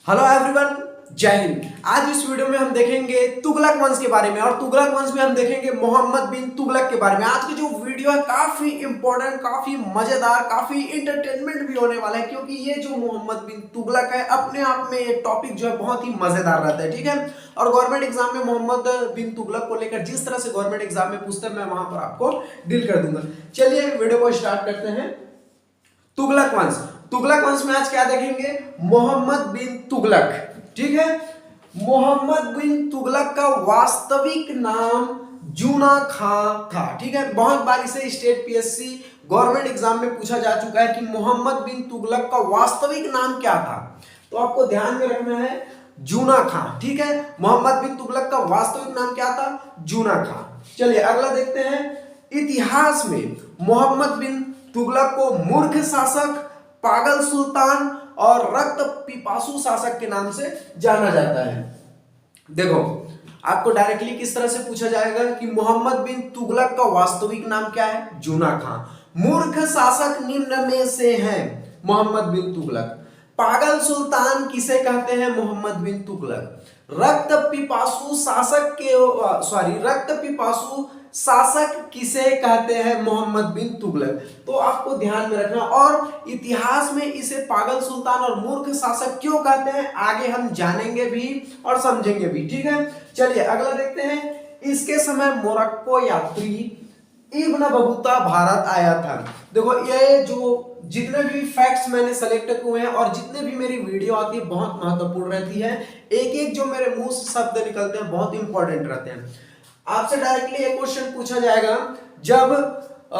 Hello everyone, जय हिंद। आज इस वीडियो में हम देखेंगे तुगलक वंश के बारे में और तुगलक वंश में हम देखेंगे मोहम्मद बिन तुगलक के बारे में। आज की जो वीडियो है काफी इंपॉर्टेंट, काफी मजेदार, काफी इंटरटेनमेंट भी होने वाला है, क्योंकि ये जो मोहम्मद बिन तुगलक है अपने आप में ये टॉपिक जो है बहुत ही मजेदार रहता है। ठीक है, और गवर्नमेंट एग्जाम में मोहम्मद बिन तुगलक को लेकर जिस तरह से गवर्नमेंट एग्जाम में पूछते हैं मैं वहां पर आपको डील कर दूंगा। चलिए वीडियो को स्टार्ट करते हैं। तुगलक वंश, तुगलक वंश में आज क्या देखेंगे? मोहम्मद बिन तुगलक। ठीक है, मोहम्मद बिन तुगलक का वास्तविक नाम जूना खां था। ठीक है, बहुत बार इसे स्टेट पीएससी गवर्नमेंट एग्जाम में पूछा जा चुका है कि मोहम्मद बिन तुगलक का वास्तविक नाम क्या था, तो आपको ध्यान में रखना है जूना खां। ठीक है, मोहम्मद बिन तुगलक का वास्तविक नाम क्या था? जूना खां। चलिए अगला देखते हैं। इतिहास में मोहम्मद बिन तुगलक को मूर्ख शासक, पागल सुल्तान और रक्त पिपासु शासक के नाम से जाना जाता है। देखो, आपको डायरेक्टली किस तरह से पूछा जाएगा कि मोहम्मद बिन तुगलक का वास्तविक नाम क्या है? जूना खां। मूर्ख शासक निम्न में से हैं मोहम्मद बिन तुगलक। पागल सुल्तान किसे कहते हैं? मोहम्मद बिन तुगलक। रक्त पिपासु शासक किसे कहते हैं? मोहम्मद बिन तुगलक। तो आपको ध्यान में रखना, और इतिहास में इसे पागल सुल्तान और मूर्ख शासक क्यों कहते हैं आगे हम जानेंगे भी और समझेंगे भी। ठीक है, चलिए अगला देखते हैं। इसके समय मोरक्को यात्री इब्न बतूता भारत आया था। देखो, ये जो जितने भी फैक्ट्स मैंने सेलेक्ट हुए हैं और जितने भी मेरी वीडियो आती है बहुत महत्वपूर्ण रहती है। एक एक जो मेरे मुंह से शब्द निकलते हैं बहुत इंपॉर्टेंट रहते हैं। आपसे डायरेक्टली एक क्वेश्चन पूछा जाएगा, जब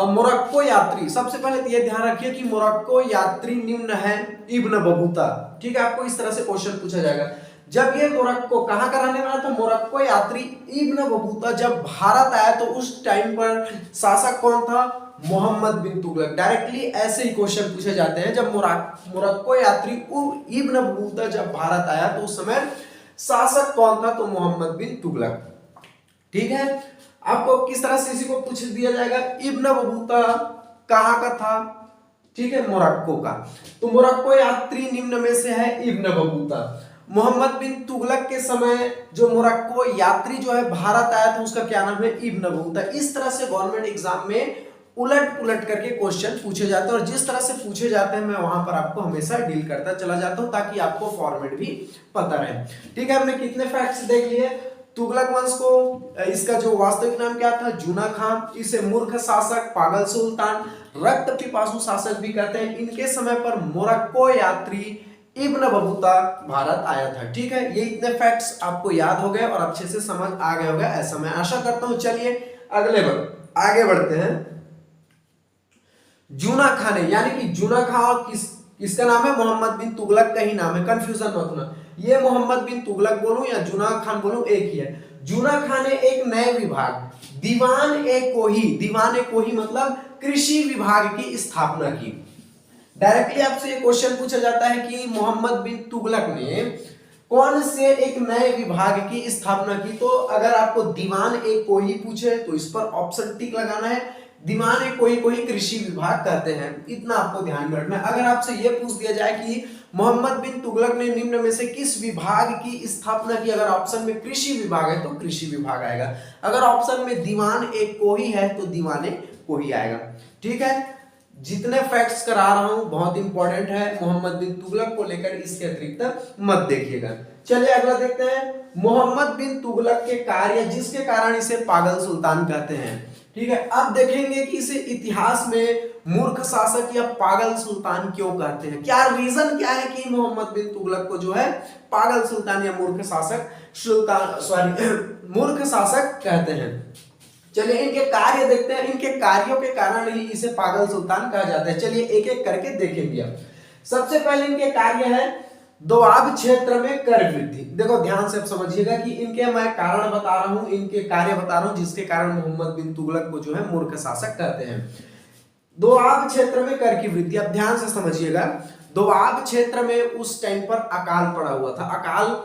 मोरक्को यात्री, सबसे पहले तो ये ध्यान रखिए कि मोरक्को यात्री निम्न है इब्न बतूता। ठीक है, आपको इस तरह से क्वेश्चन पूछा जाएगा। जब ये मोरक्को कहां का रहने वाला था? मोरक्को यात्री इब्न बतूता जब भारत आया तो उस टाइम पर शासक कौन था? मोहम्मद बिन तुगलक। डायरेक्टली ऐसे ही क्वेश्चन पूछे जाते हैं। जब मोरक्को यात्री इब्न बतूता जब भारत आया तो उस समय शासक कौन था? तो मोहम्मद बिन तुगलक। ठीक है, आपको किस तरह से इसी को पूछ दिया जाएगा, इब्न बतूता कहां का था? ठीक है, मोरक्को का। तो मोरक्को यात्री निम्न में से है इब्न बतूता। मोहम्मद बिन तुगलक के समय जो मोरक्को यात्री जो है भारत आया था उसका क्या नाम है? Ibn Battuta. इस तरह से गवर्नमेंट एग्जाम में उलट पुलट करके क्वेश्चन पूछे जाते हैं, और जिस तरह से पूछे जाते हैं मैं वहां पर आपको हमेशा डील करता चला जाता हूं ताकि आपको फॉर्मेट भी पता रहे। ठीक है, हमने कितने फैक्ट्स देख लिए। तुगलक वंश को, इसका जो वास्तविक नाम क्या था? जूना खां। इसे मूर्ख शासक, पागल सुल्तान, रक्त पिपासु शासक भी कहते हैं। इनके समय पर मोरक्को यात्री इब्न बतूता भारत आया था। ठीक है, ये इतने फैक्ट्स आपको याद हो गए और अच्छे से समझ आ गए होगा, ऐसा मैं आशा करता हूं। चलिए आगे बढ़ते हैं। जूना खां ने, यानी कि जूना खां किसका नाम है? मोहम्मद बिन तुगलक का ही नाम है, कंफ्यूजन मत होना। ये मोहम्मद बिन तुगलक बोलूं या जूना खान बोलूं एक ही है। जूना खां ने एक नए विभाग दीवान ए कोही मतलब कृषि विभाग की स्थापना की। डायरेक्टली आपसे ये क्वेश्चन पूछा जाता है कि मोहम्मद बिन तुगलक ने कौन से एक नए विभाग की स्थापना की, तो अगर आपको दीवान ए कोही पूछे तो इस पर ऑप्शन टिक लगाना है। दीवान ए कोही कृषि विभाग कहते हैं, इतना आपको ध्यान में रखना है। अगर आपसे यह पूछ दिया जाए कि मोहम्मद बिन तुगलक ने निम्न में से किस विभाग की स्थापना की, अगर ऑप्शन में कृषि विभाग है तो कृषि विभाग आएगा, अगर ऑप्शन में दीवान ए कोही है तो दीवान ए कोही आएगा। ठीक है, जितने फैक्ट्स करा रहा हूं बहुत इंपॉर्टेंट है मोहम्मद बिन तुगलक को लेकर, इसके अतिरिक्त मत देखिएगा। चलिए अगला देखते हैं। मोहम्मद बिन तुगलक के कार्य जिसके कारण इसे पागल सुल्तान कहते हैं। ठीक है, अब देखेंगे कि इसे इतिहास में मूर्ख शासक या पागल सुल्तान क्यों कहते हैं, क्या रीजन क्या है कि मोहम्मद बिन तुगलक को जो है पागल सुल्तान या मूर्ख शासक कहते हैं। चलिए इनके कार्य देखते हैं, इनके कार्यों के कारण ही इसे पागल सुल्तान कहा जाता है। चलिए एक एक करके देखेंगे। सबसे पहले इनके कार्य है दोआब क्षेत्र में कर वृद्धि। देखो ध्यान से समझिएगा कि इनके मैं कारण बता रहा हूं, इनके कार्य बता रहा हूं जिसके कारण मोहम्मद बिन तुगलक को जो है मूर्ख शासक कहते हैं। दोआब क्षेत्र में कर की वृद्धि, अब ध्यान से समझिएगा। दोआब क्षेत्र में उस टाइम पर अकाल पड़ा हुआ था। अकाल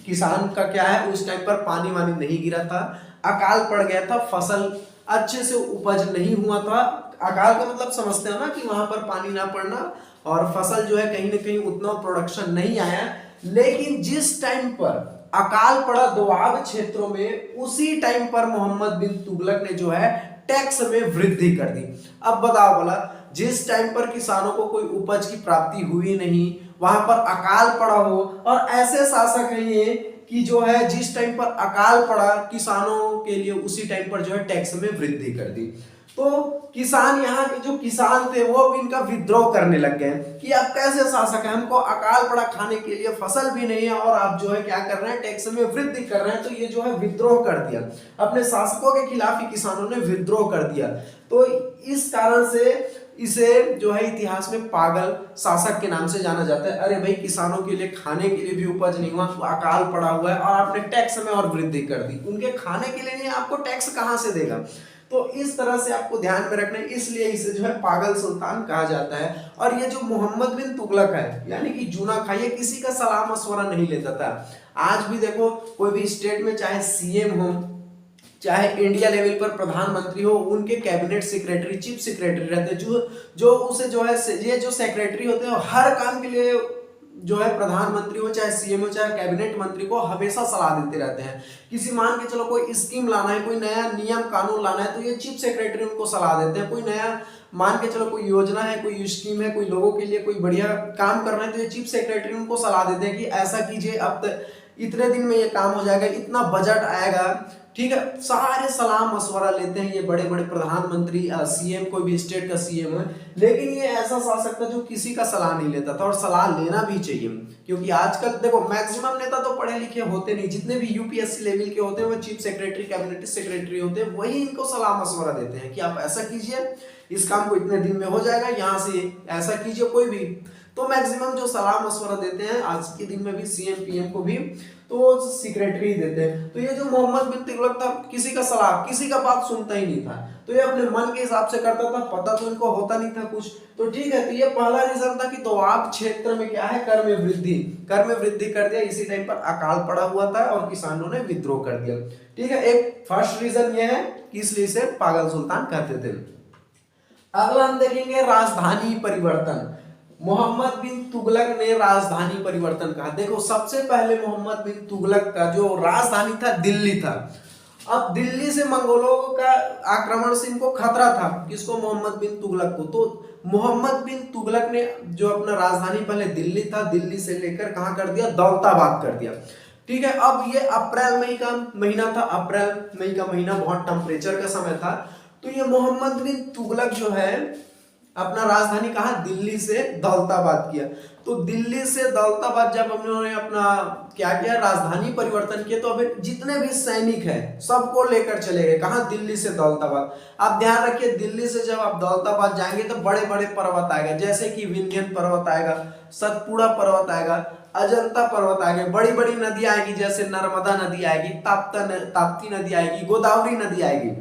किसान का क्या है, उस टाइम पर पानी वानी नहीं गिरा था, अकाल पड़ गया था, फसल अच्छे से उपज नहीं हुआ था। अकाल का मतलब समझते हो ना कि वहां पर पानी ना पड़ना और फसल जो है कहीं ना कहीं उतना प्रोडक्शन नहीं आया, लेकिन जिस टाइम पर अकाल पड़ा दोआब क्षेत्रों में, उसी टाइम पर मोहम्मद बिन तुगलक ने जो है टैक्स में वृद्धि कर दी। अब बताओ बोला, जिस टाइम पर किसानों को कोई उपज की प्राप्ति हुई नहीं, वहां पर अकाल पड़ा हो, और ऐसे शासक हैं ये कि जो है जिस टाइम पर अकाल पड़ा किसानों के लिए, उसी टाइम पर जो है टैक्स में वृद्धि कर दी। तो किसान, यहाँ के जो किसान थे वो इनका विद्रोह करने लग गए कि अब कैसे शासक है, हमको अकाल पड़ा, खाने के लिए फसल भी नहीं है, और आप जो है क्या कर रहे हैं, टैक्स में वृद्धि कर रहे हैं। तो ये जो है विद्रोह कर दिया, अपने शासकों के खिलाफ ही किसानों ने विद्रोह कर दिया। तो इस कारण से इसे जो है इतिहास में पागल शासक के नाम से जाना जाता है। अरे भाई, किसानों के लिए खाने के लिए भी उपज नहीं हुआ, अकाल पड़ा हुआ है, और आपने टैक्स में और वृद्धि कर दी। उनके खाने के लिए नहीं, आपको टैक्स कहां से देगा? तो इस तरह से आपको ध्यान में रखना है, इसलिए इसे जो है पागल सुल्तान कहा जाता है। और ये जो मोहम्मद बिन तुगलक है, यानी कि जूना खां, ये किसी का सलाह मशवरा नहीं लेता था। आज भी देखो, कोई भी स्टेट में चाहे सीएम हो, चाहे इंडिया लेवल पर प्रधानमंत्री हो, उनके कैबिनेट सेक्रेटरी, चीफ सेक्रेटरी रहते हैं, जो उसे जो है, ये जो सेक्रेटरी होते हैं हर काम के लिए जो है प्रधानमंत्री हो, चाहे सीएम हो, चाहे कैबिनेट मंत्री को हमेशा सलाह देते रहते हैं। किसी मान के चलो कोई स्कीम लाना है, कोई नया नियम कानून लाना है, तो ये चीफ सेक्रेटरी उनको सलाह देते हैं। कोई नया मान के चलो कोई योजना है, कोई स्कीम है, कोई लोगों के लिए कोई बढ़िया काम करना है, तो ये चीफ सेक्रेटरी उनको सलाह देते हैं कि ऐसा कीजिए, अब इतने दिन में ये काम हो जाएगा, इतना बजट आएगा, ठीक है। सारे सलाह मशवरा लेते हैं ये बड़े बड़े प्रधानमंत्री, सीएम, कोई भी स्टेट का सीएम है। लेकिन ये ऐसा शासक था जो किसी का सलाह नहीं लेता था, और सलाह लेना भी चाहिए, क्योंकि आजकल देखो मैक्सिमम नेता तो पढ़े लिखे होते नहीं, जितने भी यूपीएससी लेवल के होते हैं वो चीफ सेक्रेटरी, कैबिनेट सेक्रेटरी होते हैं, वही इनको सलाह मशवरा देते हैं कि आप ऐसा कीजिए, इस काम को इतने दिन में हो जाएगा, यहाँ से ऐसा कीजिए। कोई भी तो मैक्सिमम जो सलाह मशवरा देते हैं आज के दिन में भी सीएम पीएम को भी, तो वो सेक्रेटरी देते हैं। तो ये जो मोहम्मद बिन तुगलक था, किसी का सलाह, किसी का बात सुनता ही नहीं था, तो ये अपने मन के हिसाब से करता था, पता तो इनको होता नहीं था कुछ। तो ठीक है, तो ये पहला रीजन था कि दोआब क्षेत्र में क्या है, कर में वृद्धि, कर में वृद्धि कर दिया, इसी टाइम पर अकाल पड़ा हुआ था और किसानों ने विद्रोह कर दिया। ठीक है, एक फर्स्ट रीजन ये है कि इसलिए इसे पागल सुल्तान कहते थे। अगला हम देखेंगे राजधानी परिवर्तन। मोहम्मद बिन तुगलक ने राजधानी परिवर्तन कहा। देखो, सबसे पहले मोहम्मद बिन तुगलक का जो राजधानी था दिल्ली था। अब दिल्ली से मंगोलों का आक्रमण से इनको खतरा था, किसको, मोहम्मद बिन तुगलक को। तो मोहम्मद बिन तुगलक ने जो अपना राजधानी पहले दिल्ली था, दिल्ली से लेकर कहां कर दिया, दौलताबाद कर दिया। ठीक है, अब ये अप्रैल मई का महीना था, अप्रैल मई का महीना बहुत टेम्परेचर का समय था। तो ये मोहम्मद बिन तुगलक जो है अपना राजधानी कहा, दिल्ली से दौलताबाद किया। तो दिल्ली से दौलताबाद जब उन्होंने अपना क्या किया, राजधानी परिवर्तन किया, तो अब जितने भी सैनिक हैं सबको लेकर चले गए कहा, दिल्ली से दौलताबाद। आप ध्यान रखिए, दिल्ली से जब आप दौलताबाद जाएंगे तो बड़े बड़े पर्वत आएगा, जैसे कि विंध्यन पर्वत आएगा, सतपुड़ा पर्वत आएगा, अजंता पर्वत आएगा, बड़ी बड़ी नदियां आएगी, जैसे नर्मदा नदी आएगी, ताप्ती नदी आएगी, गोदावरी नदी आएगी।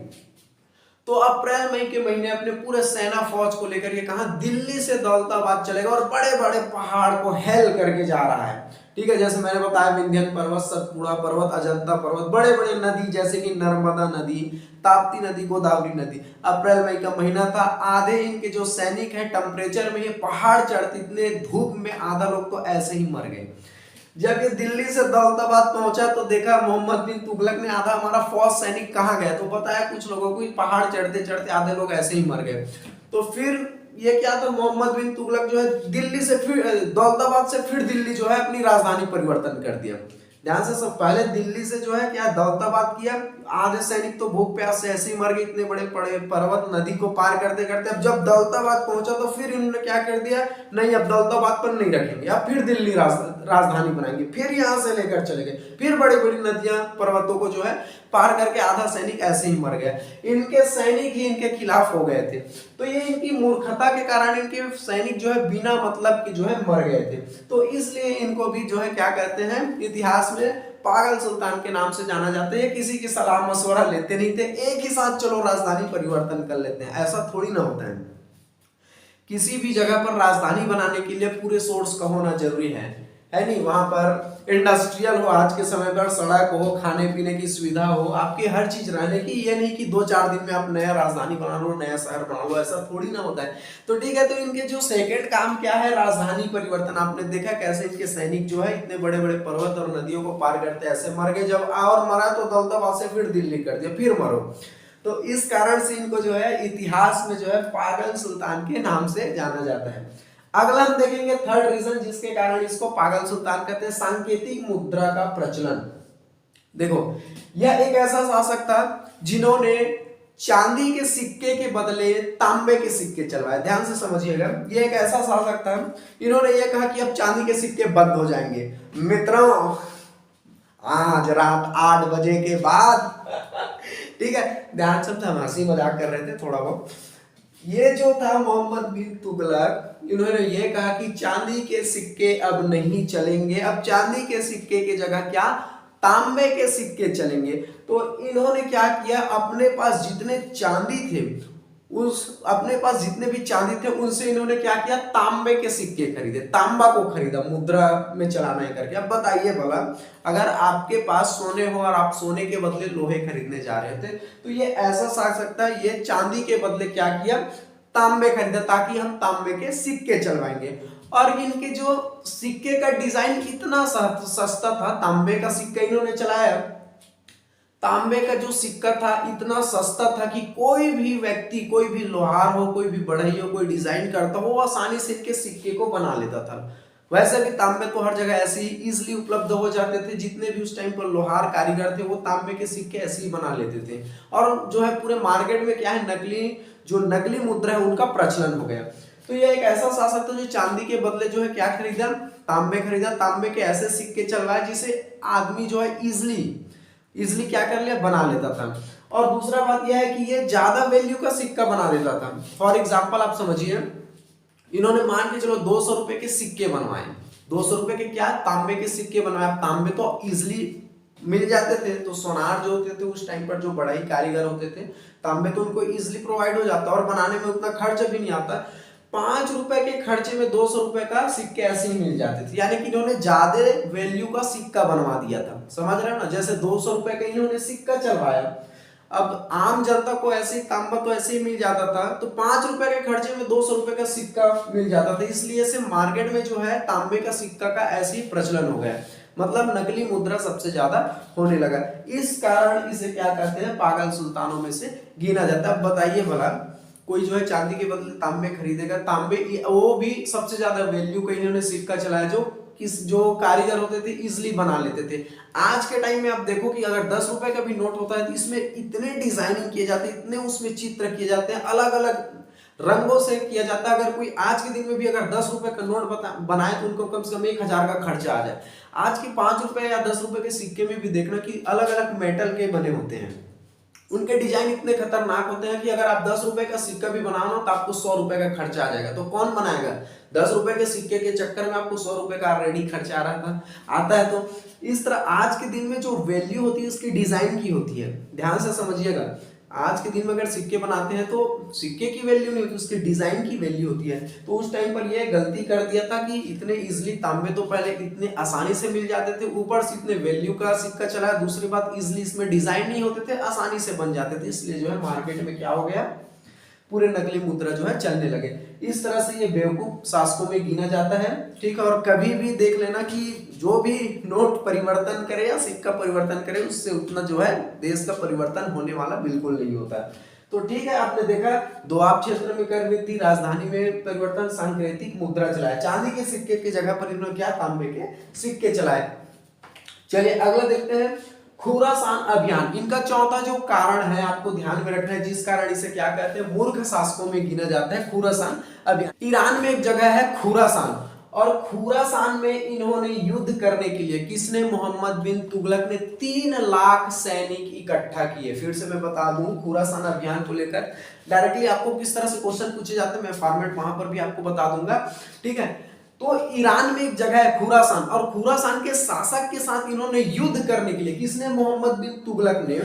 तो अप्रैल मई के महीने अपने पूरे सेना फौज को लेकर के कहा, दिल्ली से दौलताबाद चलेगा, और बड़े बड़े पहाड़ को हेल करके जा रहा है। ठीक है, जैसे मैंने बताया, विंध्यन पर्वत, सतपुड़ा पर्वत, अजंता पर्वत, बड़े बड़े नदी जैसे कि नर्मदा नदी, ताप्ती नदी, गोदावरी नदी। अप्रैल मई का महीना था। आधे इनके जो सैनिक है टेम्परेचर में, ये पहाड़ चढ़ते, इतने धूप में आधा लोग तो ऐसे ही मर गए। जब ये दिल्ली से दौलताबाद पहुंचा तो देखा मोहम्मद बिन तुगलक ने, आधा हमारा फौज सैनिक कहाँ गए, तो बताया कुछ लोगों को पहाड़ चढ़ते चढ़ते आधे लोग ऐसे ही मर गए। तो फिर ये क्या था, मोहम्मद बिन तुगलक जो है दिल्ली से फिर दौलताबाद से फिर दिल्ली जो है अपनी राजधानी परिवर्तन कर दिया। ध्यान से, सब पहले दिल्ली से जो है क्या दौलताबाद किया, आधे सैनिक तो भूख प्यास से ऐसे ही मर गए, इतने बड़े बड़े पर्वत नदी को पार करते करते। अब जब दौलताबाद पहुंचा तो फिर इन्होंने क्या कर दिया, नहीं अब दौलताबाद पर नहीं रखेंगे, अब फिर दिल्ली राजधानी बनाएंगे, फिर यहां से लेकर चले गए, फिर बड़ी बड़ी नदियां पर्वतों को जो है पार करके आधा सैनिक ऐसे ही मर गया। इनके सैनिक ही इनके खिलाफ हो गए थे। तो ये इनकी मूर्खता के कारण इनके सैनिक जो है बिना मतलब के जो है मर गए थे। तो इसलिए इनको भी जो है क्या कहते हैं, इतिहास में पागल सुल्तान के नाम से जाना जाता है। किसी की सलाह मशवरा लेते नहीं थे, एक ही साथ चलो राजधानी परिवर्तन कर लेते हैं, ऐसा थोड़ी ना होता है। किसी भी जगह पर राजधानी बनाने के लिए पूरे सोर्स का होना जरूरी है। है नहीं, वहां पर इंडस्ट्रियल हो, आज के समय पर सड़क हो, खाने पीने की सुविधा हो, आपकी हर चीज रहने की। ये नहीं कि 2-4 दिन में आप नया राजधानी बना लो, नया शहर बना लो, ऐसा थोड़ी ना होता है। तो ठीक है, तो इनके जो सेकंड काम क्या है, राजधानी परिवर्तन। आपने देखा कैसे इनके सैनिक जो है इतने बड़े बड़े पर्वत और नदियों को पार करते, ऐसे मर गए, जब और मरा तो दौलताबाद से फिर दिल्ली कर दिया, फिर मरो। तो इस कारण से इनको जो है इतिहास में जो है पागल सुल्तान के नाम से जाना जाता है। अगला हम देखेंगे थर्ड रीजन जिसके कारण इसको पागल सुल्तान कहते हैं, सांकेतिक मुद्रा का प्रचलन। देखो, यह एक ऐसा शासक था जिन्होंने चांदी के सिक्के के बदले तांबे के सिक्के चलवाए। ध्यान से समझिएगा, यह एक ऐसा शासक था, इन्होंने यह कहा कि अब चांदी के सिक्के बंद हो जाएंगे। मित्रों, आज रात 8 बजे के बाद ठीक है, ध्यान से हम हंसी मजाक कर रहे थे थोड़ा बहुत। ये जो था मोहम्मद बिन तुगलक, इन्होंने ये कहा कि चांदी के सिक्के अब नहीं चलेंगे, अब चांदी के सिक्के की जगह क्या, तांबे के सिक्के चलेंगे। तो इन्होंने क्या किया, अपने पास जितने चांदी थे, अपने पास जितने भी चांदी थे उनसे इन्होंने क्या किया, तांबे के सिक्के खरीदे, तांबा को खरीदा मुद्रा में चलाना है करके। अब बताइए भला, अगर आपके पास सोने हो और आप सोने के बदले लोहे खरीदने जा रहे थे, तो ये ऐसा आ सकता है, ये चांदी के बदले क्या किया, तांबे खरीदा, ताकि हम तांबे के सिक्के चलवाएंगे। और इनके जो सिक्के का डिजाइन इतना सस्ता था, तांबे का सिक्का इन्होंने चलाया, तांबे का जो सिक्का था इतना सस्ता था कि कोई भी व्यक्ति, कोई भी लोहार हो, कोई भी बढ़ई हो, कोई डिजाइन करता हो, वो आसानी से इनके सिक्के को बना लेता था। वैसे भी तांबे तो हर जगह ऐसे ही इजिली उपलब्ध हो जाते थे, जितने भी उस टाइम पर लोहार कारीगर थे वो तांबे के सिक्के ऐसे ही बना लेते थे। और जो है पूरे मार्केट में क्या है, नकली मुद्रा है उनका प्रचलन हो गया। तो ये एक ऐसा शासक था जो चांदी के बदले जो है क्या खरीदा, तांबे खरीदा, तांबे के ऐसे सिक्के चलवाए जिसे आदमी जो है इजिली क्या कर लिया, बना लेता था। और दूसरा बात यह है कि ये ज्यादा वैल्यू का सिक्का बना देता था। फॉर एग्जांपल आप समझिए, इन्होंने मान के चलो 200 रुपए के सिक्के बनवाए, 200 रुपए के क्या, तांबे के सिक्के बनवाए। तांबे तो इजिली मिल जाते थे, तो सोनार जो होते थे उस टाइम पर, जो बढ़ई कारीगर होते थे, तांबे तो उनको इजिली प्रोवाइड हो जाता और बनाने में उतना खर्च भी नहीं आता। 5 रुपए के खर्चे में 200 रुपए का सिक्के ऐसे ही मिल जाते थे, यानी कि इन्होंने ज्यादा वैल्यू का सिक्का बनवा दिया था। समझ रहे हो ना, जैसे 200 रुपए का इन्होंने सिक्का चलवाया, अब आम जनता को ऐसे ही तांबा तो ऐसे ही मिल जाता था, तो 5 रुपए के खर्चे में 200 रुपए का सिक्का मिल जाता था। इसलिए से मार्केट में जो है तांबे का सिक्का का ऐसे ही प्रचलन हो गया, मतलब नकली मुद्रा सबसे ज्यादा होने लगा। इस कारण इसे क्या कहते हैं, पागल सुल्तानों में से गिना जाता है। अब बताइए भला, कोई जो है चांदी के बदले तांबे खरीदेगा, तांबे वो भी सबसे ज्यादा वैल्यू का इन्होंने सिक्का चलाया, जो कारीगर होते थे इजिली बना लेते थे। आज के टाइम में आप देखो कि अगर 10 रुपए का भी नोट होता है तो इसमें इतने डिजाइनिंग किए जाते हैं, इतने उसमें चित्र किए जाते हैं, अलग अलग रंगों से किया जाता है। अगर कोई आज के दिन में भी अगर 10 रुपए का नोट बनाए तो उनको कम से कम 1000 का खर्चा आ जाए। आज के 5 रुपए या 10 रुपए के सिक्के में भी देखना कि अलग अलग मेटल के बने होते हैं, उनके डिजाइन इतने खतरनाक होते हैं कि अगर आप 10 रुपए का सिक्का भी बनाना हो तो आपको 100 रुपए का खर्चा आ जाएगा। तो कौन बनाएगा, 10 रुपए के सिक्के के चक्कर में आपको 100 रुपए का ऑलरेडी खर्चा आ रहा था, आता है। तो इस तरह आज के दिन में जो वैल्यू होती है उसकी डिजाइन की होती है। ध्यान से समझिएगा, आज के दिन में अगर सिक्के बनाते हैं तो सिक्के की वैल्यू नहीं होती, उसके डिजाइन की वैल्यू होती है। तो उस टाइम पर यह गलती कर दिया था कि इतने इजिली तांबे तो पहले इतने आसानी से मिल जाते थे, ऊपर से इतने वैल्यू का सिक्का चला, दूसरी बात इजिली इसमें डिजाइन नहीं होते थे, आसानी से बन जाते थे, इसलिए जो है मार्केट में क्या हो गया, पूरे नकली मुद्रा जो है चलने लगे। इस तरह से ये बेवकूफ शासकों में गिना जाता है, ठीक है। और कभी भी देख लेना कि जो भी नोट परिवर्तन करे या सिक्का परिवर्तन करे, उससे उतना जो है देश का परिवर्तन होने वाला बिल्कुल नहीं होता। तो ठीक है, आपने देखा दोआब क्षेत्र में कर वृद्धि, राजधानी में परिवर्तन, सांकेतिक मुद्रा चलाए, चांदी के सिक्के की जगह पर इन्होंने क्या, तांबे के सिक्के चलाए। चलिए अगला देखते हैं, खुरासान अभियान। इनका चौथा जो कारण है आपको ध्यान में रखना है, जिस कारण इसे क्या कहते हैं, मूर्ख शासकों में गिना जाता है, खुरासान अभियान। ईरान में एक जगह है खुरासान, और खुरासान में इन्होंने युद्ध करने के लिए किसने, मोहम्मद बिन तुगलक ने 3 लाख सैनिक इकट्ठा किए। फिर से मैं बता दूं, खुरासान अभियान को लेकर डायरेक्टली आपको किस तरह से क्वेश्चन पूछे जाते हैं, मैं फॉर्मेट वहां पर भी आपको बता दूंगा, ठीक है। तो ईरान में एक जगह है खुरासान, और खुरासान के शासक के साथ इन्होंने युद्ध करने के लिए, किसने, मोहम्मद बिन तुगलक ने,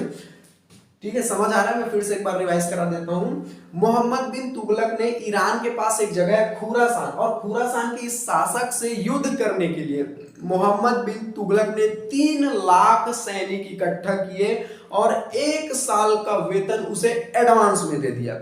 ठीक है, समझ आ रहा है? मैं फिर से एक बार रिवाइज करा देता हूं। मोहम्मद बिन तुगलक ने ईरान के पास एक जगह है खुरासान, और खुरासान के इस शासक से युद्ध करने के लिए मोहम्मद बिन तुगलक ने 3 लाख सैनिक इकट्ठा किए और 1 साल का वेतन उसे एडवांस में दे दिया।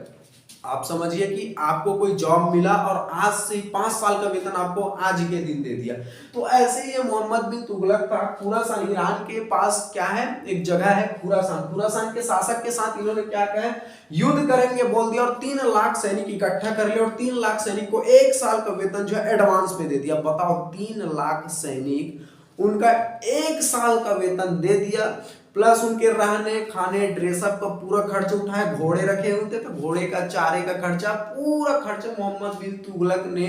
आप समझिए कि आपको कोई जॉब मिला और आज से 5 साल का वेतन आपको आज के दिन दे दिया। तो ऐसे ही ये मोहम्मद बिन तुगलक था। खुरासान, ईरान के पास क्या है, एक जगह है खुरासान। खुरासान के शासक के साथ इन्होंने क्या कहा है, युद्ध करेंगे बोल दिया और 3 लाख सैनिक इकट्ठा कर लिया और 3 लाख सैनिक को 1 साल का वेतन जो है एडवांस में दे दिया। बताओ, 3 लाख सैनिक, उनका 1 साल का वेतन दे दिया, प्लस उनके रहने खाने ड्रेसअप का पूरा खर्च उठाया। घोड़े रखे हुए थे तो घोड़े का चारे का खर्चा, पूरा खर्चा मोहम्मद बिन तुगलक ने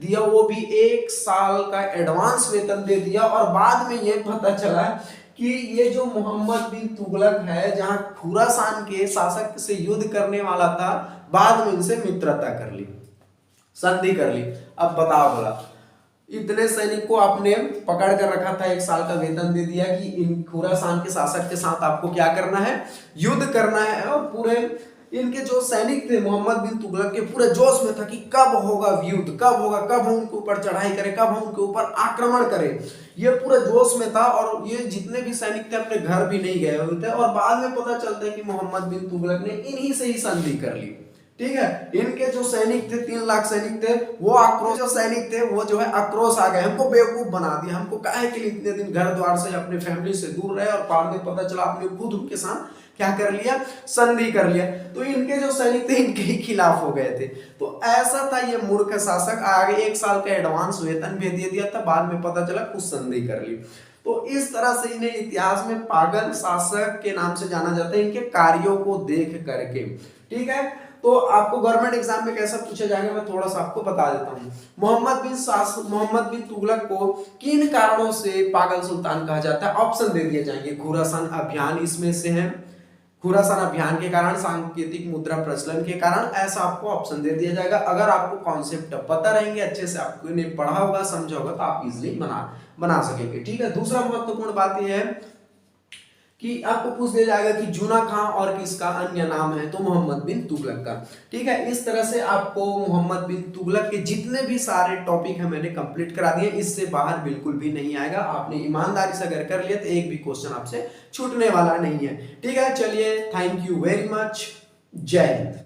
दिया, वो भी 1 साल का एडवांस वेतन दे दिया। और बाद में ये पता चला कि ये जो मोहम्मद बिन तुगलक है, जहां खुरासान के शासक से युद्ध करने वाला था, बाद में इनसे मित्रता कर ली, संधि कर ली। अब बताओ भला, इतने सैनिक को आपने पकड़ कर रखा था, 1 साल का वेतन दे दिया कि इन खुरासान के शासक के साथ आपको क्या करना है, युद्ध करना है। और पूरे इनके जो सैनिक थे मोहम्मद बिन तुगलक के, पूरे जोश में था कि कब होगा युद्ध, कब होगा, कब हम उनके ऊपर चढ़ाई करें, कब हम उनके ऊपर आक्रमण करें। ये पूरे जोश में था और ये जितने भी सैनिक थे अपने घर भी नहीं गए हुए थे। और बाद में पता चलता है कि मोहम्मद बिन तुगलक ने इन्हीं से ही संधि कर ली। ठीक है, इनके जो सैनिक थे, 3 लाख सैनिक थे, वो आक्रोश, जो सैनिक थे वो जो है आक्रोश आ गए, हमको बेवकूफ बना दिया, हमको काहे के लिए इतने दिन घर द्वार से अपने फैमिली से दूर रहे, और बाद में पता चला आपने खुद उनके साथ क्या कर लिया, संधि कर लिया। तो इनके जो सैनिक थे इनके ही खिलाफ हो गए थे। तो ऐसा था ये मूर्ख शासक, आगे 1 साल का एडवांस वेतन भी दे दिया था, बाद में पता चला कुछ संधि कर ली। तो इस तरह से इन्हें इतिहास में पागल शासक के नाम से जाना जाता है, इनके कार्यों को देख करके। ठीक है, तो आपको गवर्नमेंट एग्जाम में कैसा पूछा जाएगा मैं थोड़ा सा आपको बता देता हूँ। मोहम्मद बिन तुगलक को किन कारणों से पागल सुल्तान कहा जाता है, ऑप्शन दे दिए जाएंगे। खुरासान अभियान इसमें से है, खुरासान अभियान के कारण, सांकेतिक मुद्रा प्रचलन के कारण, ऐसा आपको ऑप्शन दे दिया जाएगा। अगर आपको कॉन्सेप्ट पता रहेंगे, अच्छे से आपको इन्हें पढ़ा होगा, समझा होगा, तो आप इजिली बना सकेंगे। ठीक है, दूसरा महत्वपूर्ण बात यह है कि आपको पूछ दिया जाएगा कि जूना खां और किसका अन्य नाम है, तो मोहम्मद बिन तुगलक का। ठीक है, इस तरह से आपको मोहम्मद बिन तुगलक के जितने भी सारे टॉपिक है मैंने कंप्लीट करा दिए, इससे बाहर बिल्कुल भी नहीं आएगा। आपने ईमानदारी से अगर कर लिया तो एक भी क्वेश्चन आपसे छूटने वाला नहीं है। ठीक है, चलिए, थैंक यू वेरी मच, जय हिंद।